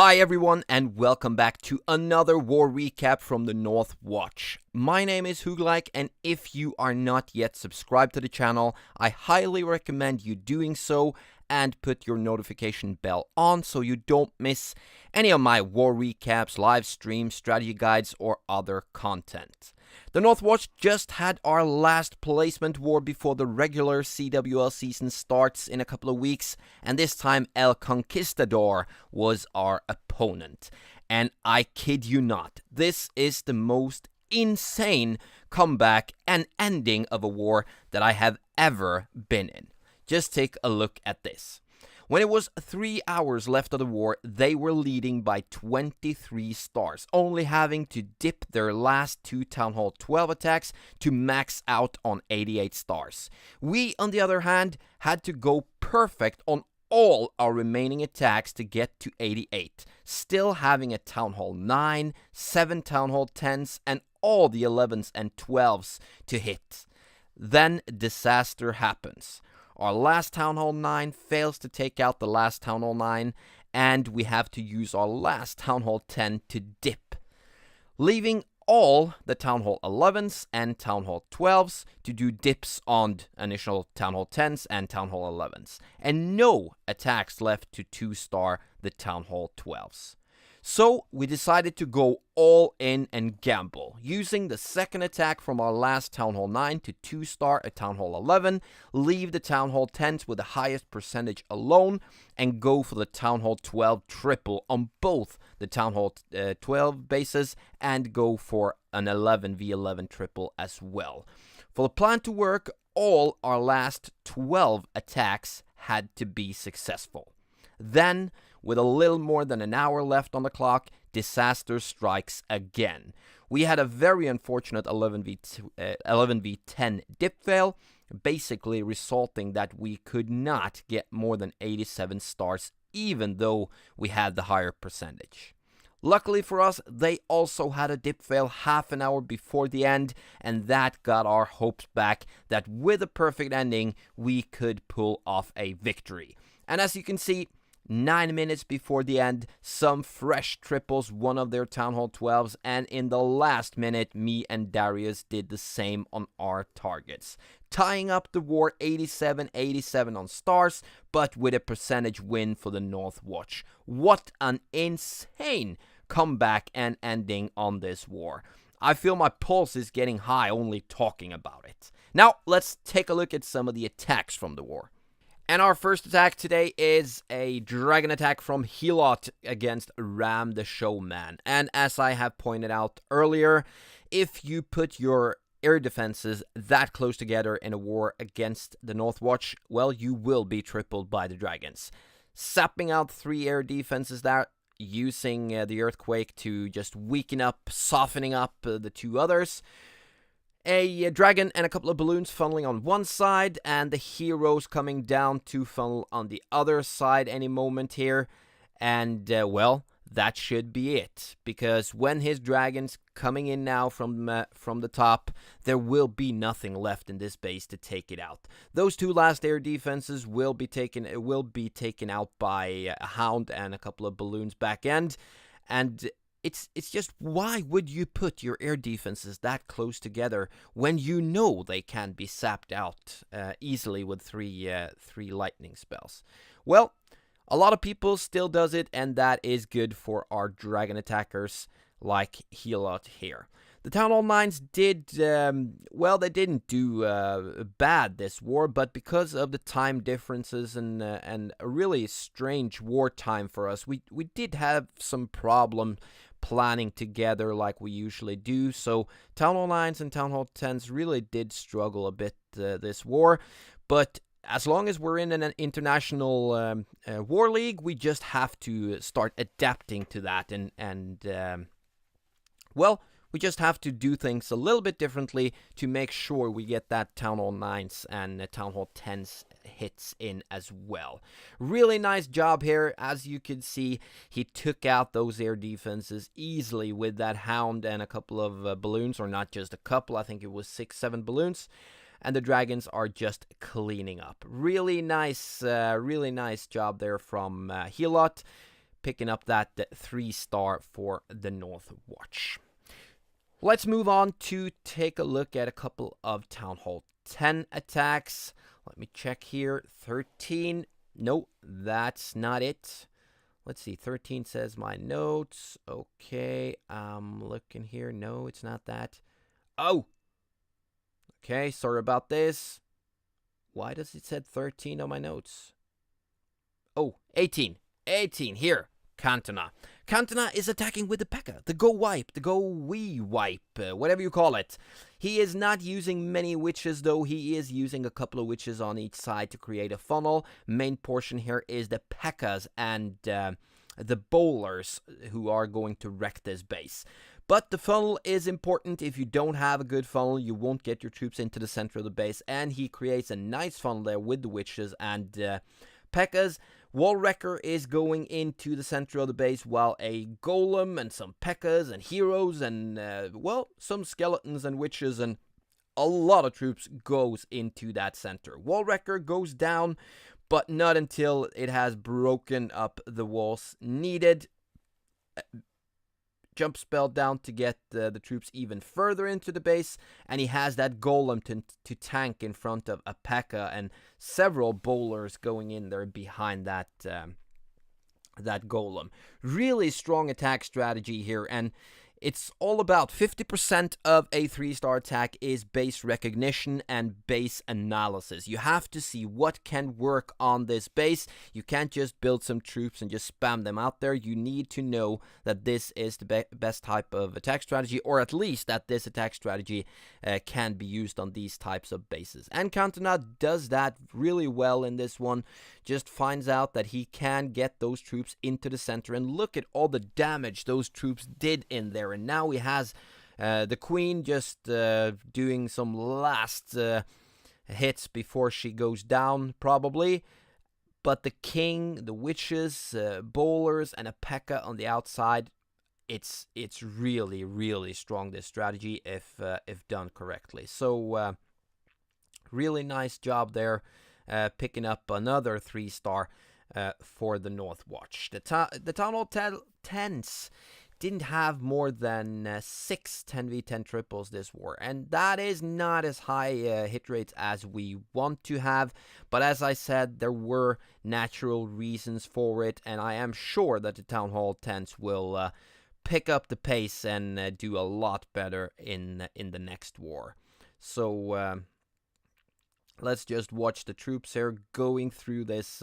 Hi everyone and welcome back to another war recap from the North Watch. My name is Hugleik, and if you are not yet subscribed to the channel, I highly recommend you doing so and put your notification bell on so you don't miss any of my war recaps, live streams, strategy guides or other content. The North Watch just had our last placement war before the regular CWL season starts in a couple of weeks, and this time El Conquistador was our opponent. And I kid you not, this is the most insane comeback and ending of a war that I have ever been in. Just take a look at this. When it was 3 hours left of the war, they were leading by 23 stars, only having to dip their last two Town Hall 12 attacks to max out on 88 stars. We, on the other hand, had to go perfect on all our remaining attacks to get to 88, still having a Town Hall 9, 7 Town Hall 10s, and all the 11s and 12s to hit. Then disaster happens. Our last Town Hall 9 fails to take out the last Town Hall 9, and we have to use our last Town Hall 10 to dip, leaving all the Town Hall 11s and Town Hall 12s to do dips on initial Town Hall 10s and Town Hall 11s, and no attacks left to 2-star the Town Hall 12s. So we decided to go all in and gamble, using the second attack from our last Town Hall 9 to 2-star a Town Hall 11, leave the Town Hall 10s with the highest percentage alone, and go for the Town Hall 12 triple on both the Town Hall 12 bases, and go for an 11v11 triple as well. For the plan to work, all our last 12 attacks had to be successful. Then, with a little more than an hour left on the clock, disaster strikes again. We had a very unfortunate 11v10 dip fail, basically resulting that we could not get more than 87 stars even though we had the higher percentage. Luckily for us, they also had a dip fail half an hour before the end, and that got our hopes back that with a perfect ending, we could pull off a victory. And as you can see, 9 minutes before the end, some fresh triples one of their Town Hall 12s, and in the last minute, me and Darius did the same on our targets, tying up the war 87-87 on stars, but with a percentage win for the North Watch. What an insane comeback and ending on this war. I feel my pulse is getting high only talking about it. Now, let's take a look at some of the attacks from the war. And our first attack today is a dragon attack from Helot against Ram the Showman. And as I have pointed out earlier, if you put your air defenses that close together in a war against the North Watch, well, you will be tripled by the dragons. Sapping out 3 air defenses there, using the earthquake to just weaken up, softening up the 2 others. A dragon and a couple of balloons funneling on one side, and the heroes coming down to funnel on the other side any moment here. And, well, that should be it. Because when his dragon's coming in now from the top, there will be nothing left in this base to take it out. Those 2 last air defenses will be taken out by a hound and a couple of balloons back end. And It's just, why would you put your air defenses that close together when you know they can be sapped out easily with three lightning spells? Well, a lot of people still does it, and that is good for our dragon attackers like Helot here. The Town Hall 9s did, they didn't do bad this war, but because of the time differences and a really strange war time for us, we did have some problem planning together like we usually do. So Town Hall 9s and Town Hall 10s really did struggle a bit this war, but as long as we're in an international war league, we just have to start adapting to that, and we just have to do things a little bit differently to make sure we get that Town Hall 9s and Town Hall 10s hits in as well. Really nice job here. As you can see, he took out those air defenses easily with that hound and a couple of balloons, or not just a couple, I think it was 6-7 balloons. And the dragons are just cleaning up. Really nice job there from Helot. picking up that 3-star for the North Watch. Let's move on to take a look at a couple of Town Hall 10 attacks. Let me check here. 13. No, that's not it. Let's see. 13 says my notes. Okay, I'm looking here. No, it's not that. Oh! Okay, sorry about this. Why does it say 13 on my notes? Oh, 18. 18, here. Cantona. Cantona is attacking with the P.E.K.K.A, the Go Wipe, the Go Wee Wipe, whatever you call it. He is not using many witches, though. He is using a couple of witches on each side to create a funnel. Main portion here is the P.E.K.K.As and the bowlers who are going to wreck this base. But the funnel is important. If you don't have a good funnel, you won't get your troops into the center of the base. And he creates a nice funnel there with the witches and P.E.K.K.As. Wall Wrecker is going into the center of the base, while a Golem and some P.E.K.K.As and heroes and, well, some skeletons and witches and a lot of troops goes into that center. Wall Wrecker goes down, but not until it has broken up the walls needed. Jump spell down to get the troops even further into the base, and he has that Golem to tank in front of a P.E.K.K.A and several bowlers going in there behind that Golem. Really strong attack strategy here, and it's all about 50% of a 3-star attack is base recognition and base analysis. You have to see what can work on this base. You can't just build some troops and just spam them out there. You need to know that this is the best type of attack strategy, or at least that this attack strategy can be used on these types of bases. And Cantona does that really well in this one. Just finds out that he can get those troops into the center, and look at all the damage those troops did in there. And now he has the Queen just doing some last hits before she goes down, probably. But the King, the witches, bowlers, and a P.E.K.K.A on the outside, it's really, really strong, this strategy, if done correctly. So really nice job there, picking up another 3-star for the North Watch. The Town Hall 10s didn't have more than 6 10v10 triples this war, and that is not as high hit rates as we want to have. But as I said, there were natural reasons for it, and I am sure that the Town Hall 10s will pick up the pace and do a lot better in the next war. So let's just watch the troops here going through this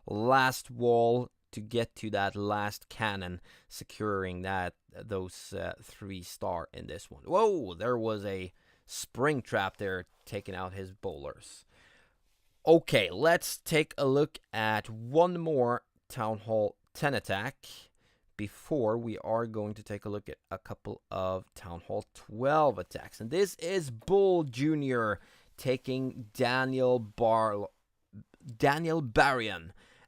last wall to get to that last cannon, securing those 3-star in this one. Whoa, there was a spring trap there taking out his bowlers. Okay, let's take a look at one more Town Hall 10 attack before we are going to take a look at a couple of Town Hall 12 attacks. And this is Bull Jr. taking Daniel Barrion.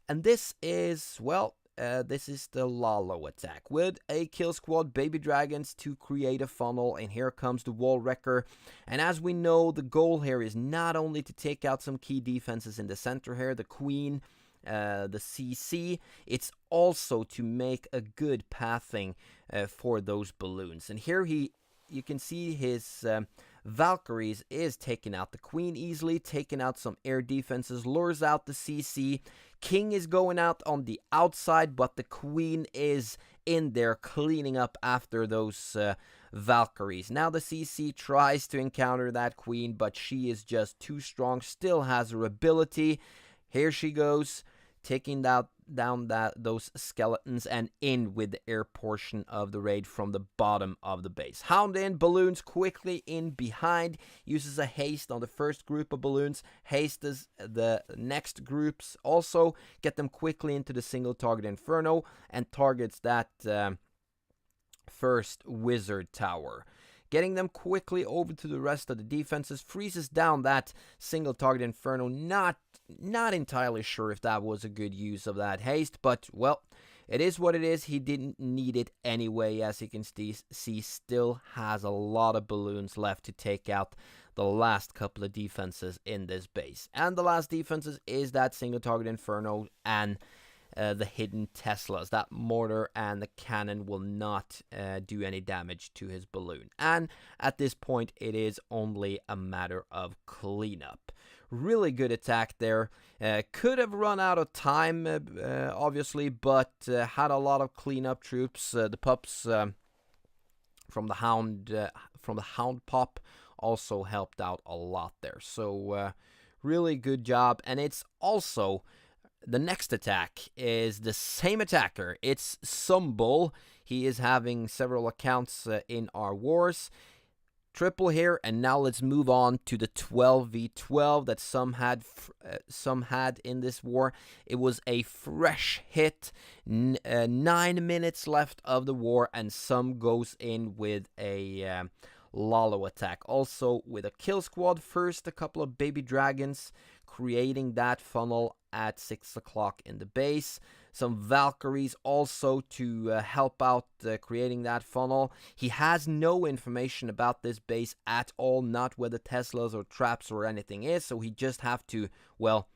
And this is, well, this is the Lalo attack with a kill squad, baby dragons to create a funnel, and here comes the Wall Wrecker. And as we know, the goal here is not only to take out some key defenses in the center here, the Queen, the CC, it's also to make a good pathing for those balloons. And here you can see his Valkyries is taking out the Queen easily, taking out some air defenses, lures out the CC. King is going out on the outside, but the Queen is in there cleaning up after those Valkyries. Now the CC tries to encounter that Queen, but she is just too strong, still has her ability. Here she goes, taking down those skeletons and in with the air portion of the raid from the bottom of the base. Hound in, balloons quickly in behind, uses a haste on the first group of balloons, hastes the next groups, also get them quickly into the single target inferno, and targets that first wizard tower. Getting them quickly over to the rest of the defenses, freezes down that single target inferno. Not entirely sure if that was a good use of that haste, but, well, it is what it is. He didn't need it anyway. As you can see, still has a lot of balloons left to take out the last couple of defenses in this base. And the last defenses is that single target inferno and the hidden Teslas. That mortar and the cannon will not do any damage to his balloon. And at this point, it is only a matter of cleanup. Really good attack there. Could have run out of time, obviously, but had a lot of cleanup troops. The pups from the hound pop also helped out a lot there. So really good job. And it's also the next attack is the same attacker. It's Sumbul. He is having several accounts in our wars. Triple here, and now let's move on to the 12v12 that some had in this war. It was a fresh hit. 9 minutes left of the war, and some goes in with a Lalo attack. Also with a kill squad. First, a couple of baby dragons, creating that funnel at 6 o'clock in the base. Some Valkyries also to help out creating that funnel. He has no information about this base at all, not where the Teslas or traps or anything is, so he just have to, well,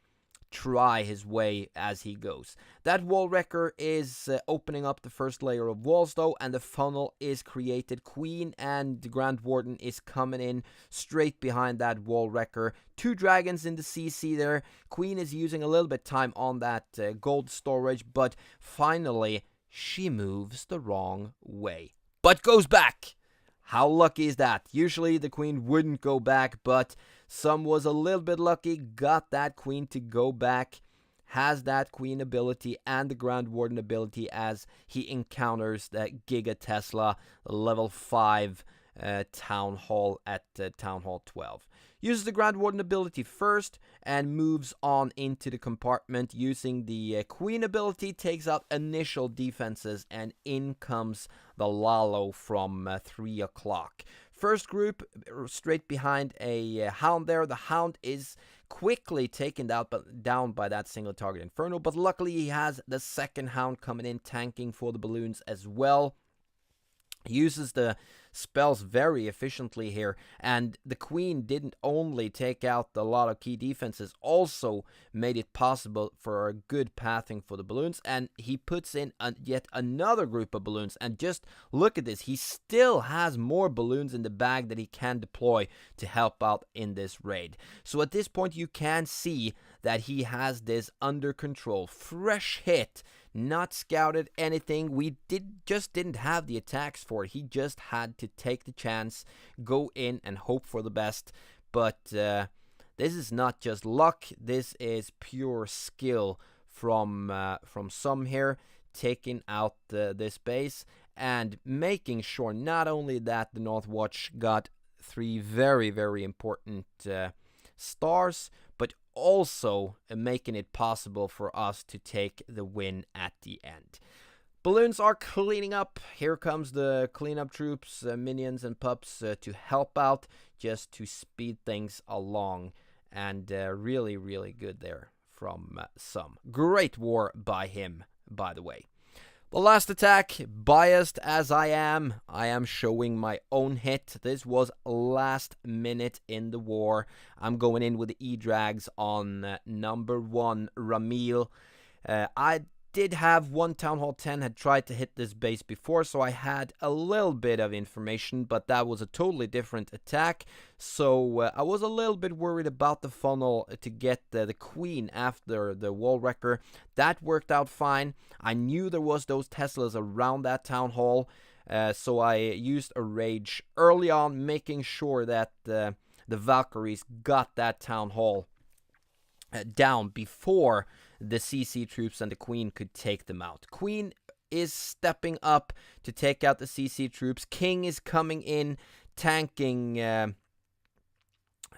try his way as he goes. That wall wrecker is opening up the first layer of walls though, and the funnel is created. Queen and the Grand Warden is coming in straight behind that wall wrecker. 2 dragons in the CC there. Queen is using a little bit time on that gold storage, but finally she moves the wrong way, but goes back. How lucky is that? Usually the Queen wouldn't go back, but some was a little bit lucky, got that Queen to go back, has that Queen ability and the Grand Warden ability as he encounters that Giga Tesla level 5 Town Hall at Town Hall 12. Uses the Grand Warden ability first and moves on into the compartment using the Queen ability, takes out initial defenses, and in comes the Lalo from 3 o'clock. First group straight behind a Hound there. The Hound is quickly taken down by that single target Inferno, but luckily he has the second Hound coming in, tanking for the balloons as well. Uses the spells very efficiently here, and the Queen didn't only take out a lot of key defenses, also made it possible for a good pathing for the balloons, and he puts in yet another group of balloons, and just look at this, he still has more balloons in the bag that he can deploy to help out in this raid. So at this point you can see that he has this under control. Fresh hit, not scouted anything. We just didn't have the attacks for it. He just had to take the chance, go in and hope for the best. But this is not just luck. This is pure skill from some here, taking out this base and making sure not only that the North Watch got 3 very, very important stars, but also making it possible for us to take the win at the end. Balloons are cleaning up. Here comes the cleanup troops, minions and pups to help out, just to speed things along. And really, really good there from some. Great war by him, by the way. The last attack, biased as I am showing my own hit. This was last minute in the war. I'm going in with the E-Drags on number 1, Ramil. I did have one Town Hall 10 had tried to hit this base before, so I had a little bit of information, but that was a totally different attack. So I was a little bit worried about the funnel to get the Queen after the wall wrecker. That worked out fine. I knew there was those Teslas around that Town Hall, so I used a rage early on, making sure that the Valkyries got that Town Hall down before the CC troops and the Queen could take them out. Queen is stepping up to take out the CC troops. King is coming in, tanking.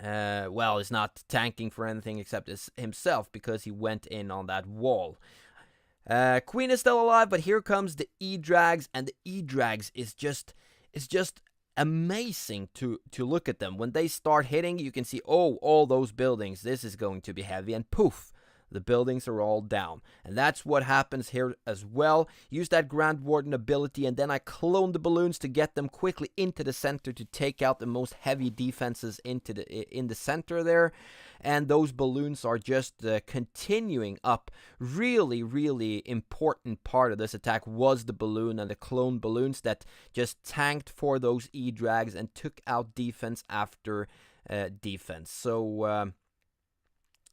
Well, he's not tanking for anything except himself because he went in on that wall. Queen is still alive, but here comes the E-Drags, and the E-Drags is just amazing to look at them. When they start hitting, you can see, oh, all those buildings, this is going to be heavy, and poof, the buildings are all down. And that's what happens here as well. Use that Grand Warden ability, and then I clone the balloons to get them quickly into the center to take out the most heavy defenses in the center there. And those balloons are just continuing up. Really, really important part of this attack was the balloon and the clone balloons that just tanked for those E-drags and took out defense after defense. So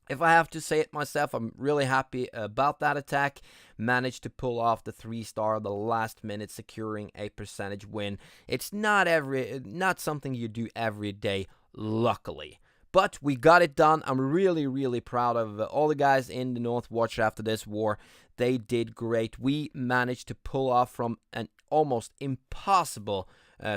if I have to say it myself, I'm really happy about that attack. Managed to pull off the 3-star the last minute, securing a percentage win. It's not something you do every day, luckily. But we got it done. I'm really, really proud of all the guys in the North Watch after this war. They did great. We managed to pull off from an almost impossible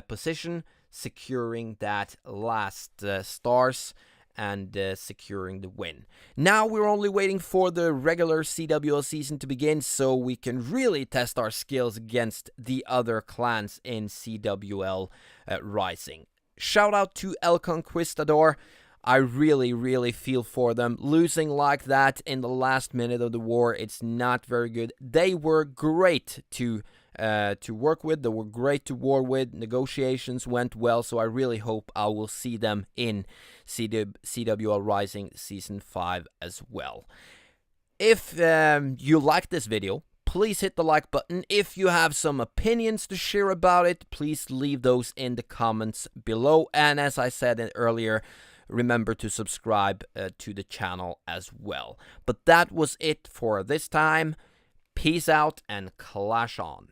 position, securing that last stars and securing the win. Now we're only waiting for the regular CWL season to begin so we can really test our skills against the other clans in CWL Rising. Shout out to El Conquistador. I really, really feel for them. Losing like that in the last minute of the war, it's not very good. They were great to work with. They were great to war with. Negotiations went well, so I really hope I will see them in CWL Rising Season 5 as well. If you like this video, please hit the like button. If you have some opinions to share about it, please leave those in the comments below. And as I said earlier, remember to subscribe to the channel as well. But that was it for this time. Peace out and clash on.